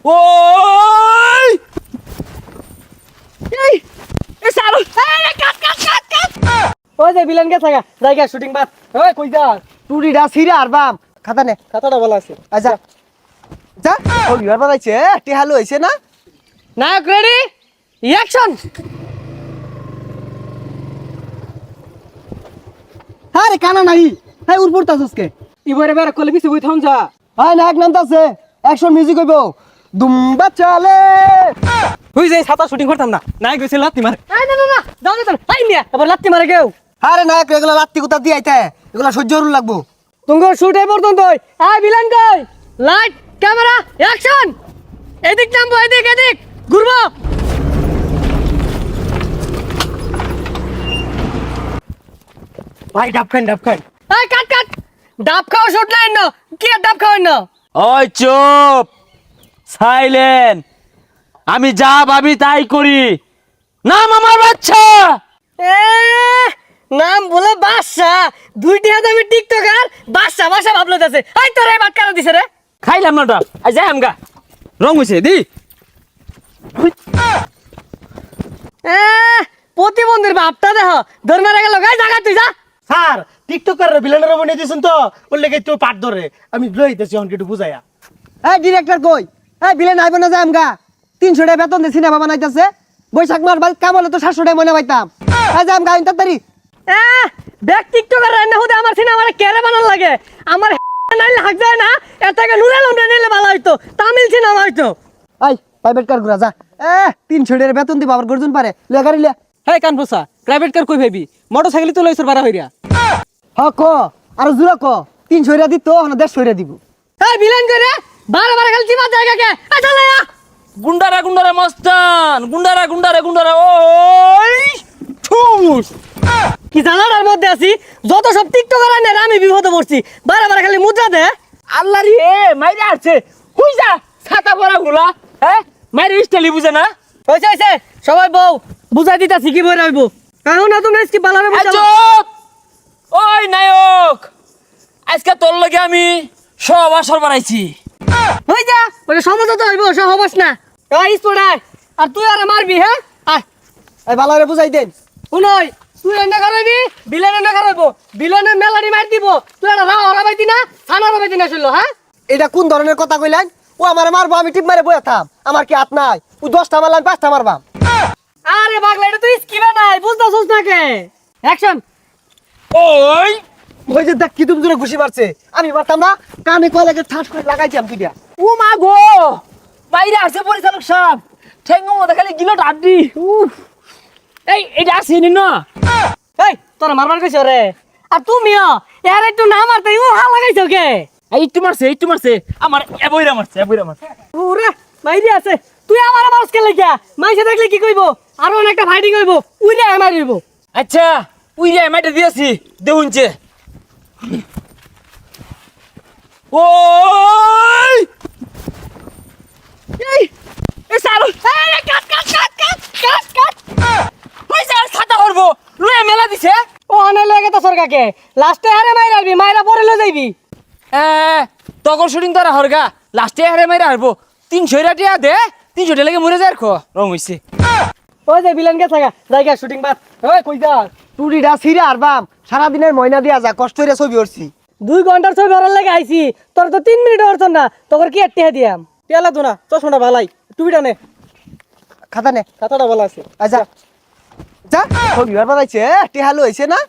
ওই এই এ সারো এই কাট কাট কাট কাট ওই যে ভিলেন গেছে জায়গা শুটিং বাদ ওই কই যা টুরিটা ছিঁড়ে আর বাম খাতা নে খাতাটা বলা আছে আচ্ছা যা ও বিবার বানাইছে টিহালু হইছে না নায়ক রেডি অ্যাকশন আরে কানা নাই হ্যাঁ উড় পড়তাছসকে ইবরে বের কলে বিছে বই থাম যা হ্যাঁ নায়ক নামতাছে অ্যাকশন মিউজিক হইব দুম্বা চালে হই যাই ছাতা শুটিং করতাম না নায়ক গেছে লাত্তি মারে এই না না না দাও দে আই মিয়া আবার লাত্তি মারে কেউ আরে নায়ক এগুলা লাত্তি কুতা দি আইতে এগুলা সহ্য করুন লাগবো তুমি শুট এই পর্যন্ত আই ভিলেন কই লাইট ক্যামেরা অ্যাকশন এদিক নামবো এদিক এদিক ঘুরবো ভাই ডাব খান এই কাট কাট ডাব খাও শুট লাইন না কি আর ডাব খাওয়াই না ওই চুপ সাইলেন্ট আমি যা ভাবি তাই করি নাম আমার বাচ্চা এ নাম বলে বাদশা দুইটি হাতে আমি টিকটকার বাদশা বাদশা ভাবলো যাচ্ছে এই তোরে বাট কারা দিছে রে খাইলাম না ডাব আই যাই আমগা রং হইছে দি এ প্রতিবন্ধীর বাপটা দেখো ধর মারা গেল গাই জায়গা তুই যা স্যার টিকটকার ভিলেনের বনে দিছেন তো বললে কি তো পাট ধরে আমি লইতেছি অন একটু বুঝাইয়া এই ডিরেক্টর কই এই ভিলেন আইব না যায় আমগা 300 টাকা বেতন দিয়ে সিনেমা বানাইতাছে বৈশাখ মাস বাদ কাম হলে তো 700 টাকা মনে পাইতাম এই যে আমগা তাড়াতাড়ি এ ব্যাক টিকটকার রান্না হতে আমার সিনেমা আমার কেরে বানান লাগে আমার নাইলে হাক যায় না এটাকে নুরাল আমরা নিলে ভালো হইতো তামিল সিনেমা হইতো এই প্রাইভেট কার ঘুরা যা 300 টাকা বেতন দিব আবার গর্জন পারে লে গাড়ি লে হ্যাঁ কানফোসা প্রাইভেট কার কই ভাবি মোটরসাইকেল তো লইছর বাড়া হইরা হ ক আর জুরা ক 300 টাকা দিত না 150 টাকা দিব এই ভিলেন করে বারে বারে খালি চিমা জায়গা কে আ চলে আ গুন্ডারা গুন্ডারা মস্তান গুন্ডারা গুন্ডারা গুন্ডারা ওই ঠুস কি জানার মধ্যে আছি যত সব টিকটকার আনে আমি বিপদে পড়ছি বারে বারে খালি মুদ্রা দে আল্লাহ রে মাইরে আসছে হুই যা ছাতা পরা গুলা হ্যাঁ মাইরে স্টাইলি বুঝে না হইছে সবাই বউ বুঝাই দিতাছি কি বই রাখবো কারণ না তুমি কি বালারে এই বুঝাবো চুপ ওই নায়ক আজকে তোর লগে আমি সব আসর বানাইছি হই যা ওরে সমাজ তো হইবো সব হবাস না এই স্পোর্টার আর তুই আর মারবি হ্যাঁ আয় এই বালারে বুঝাই দেন শুনই তুই এন্ডা করাইবি বিলেন এন্ডা করাইবো বিলেনের মেলারি মার দিব তুই আর রাও হরাবাইতি না থানা হরাবাইতি না শুনলো হ্যাঁ এটা কোন ধরনের কথা কইলেন ও আমারে মারবো আমি টিপ মারে বইয়া থাম আমার কি হাত নাই ও 10টা মারলাম 5টা মারবাম আরে পাগলা এটা তুই স্কিমে নাই বুঝতাছস না কে অ্যাকশন ওই ওই যে দেখ কি তুমি জোরে ঘুষি মারছে আমি মারতাম না কানে কয়লাকে ঠাস করে লাগাইছিলাম দুইটা ও মা গো বাইরে আসছে পরিচালক সাহেব ঠেঙ্গো মধ্যে খালি গিলো ডাড্ডি এই এটা আসছে না এই তোরা মারবার কইছ রে আর তুমিও এর একটু না মারতে ও হা লাগাইছো কে এই একটু মারছে আমার এবইরা মারছে ওরে মাইরি আছে তুই আমার মারস কে লাগিয়া মাইসে দেখলে কি কইবো আর অনেকটা ফাইটিং হইবো উইলে মারিবো আচ্ছা উই রে মাইটা দিয়েছি দেউনছে ওই এই এ সারো এই কাট কাট কাট কাট কাট কাট ওই যা ছাতা করবো লয়ে মেলা দিছে ও অনে লাগে তো সরকাকে লাস্টে হারে মাইরাবি মাইরা পরে লই যাইবি তখন শুটিং তারা হরগা লাস্টে হারে মাইরা হারবো 300 টাকা দে 300 টাকা লেগে মরে যায় খো রং হইছে ওই যে ভিলেন কে থাকা জায়গা শুটিং বাদ ওই কই যা টুরিটা ছিঁড়ে আর বাম সারা দিনের ময়না দিয়া যা কষ্ট হইরা ছবি উঠছি 2 ঘন্টার ছবি ভরার লাগে আইছি তোর তো 3 মিনিট হরছ না তোর কি আর টিহা দিয়াম টিয়ালা তো না চশমাটা ভালাই টুপিটা নে খাতা নে খাতাটা ভালো আছে আচ্ছা যা ছবি বানাইছে টিহালু হইছে না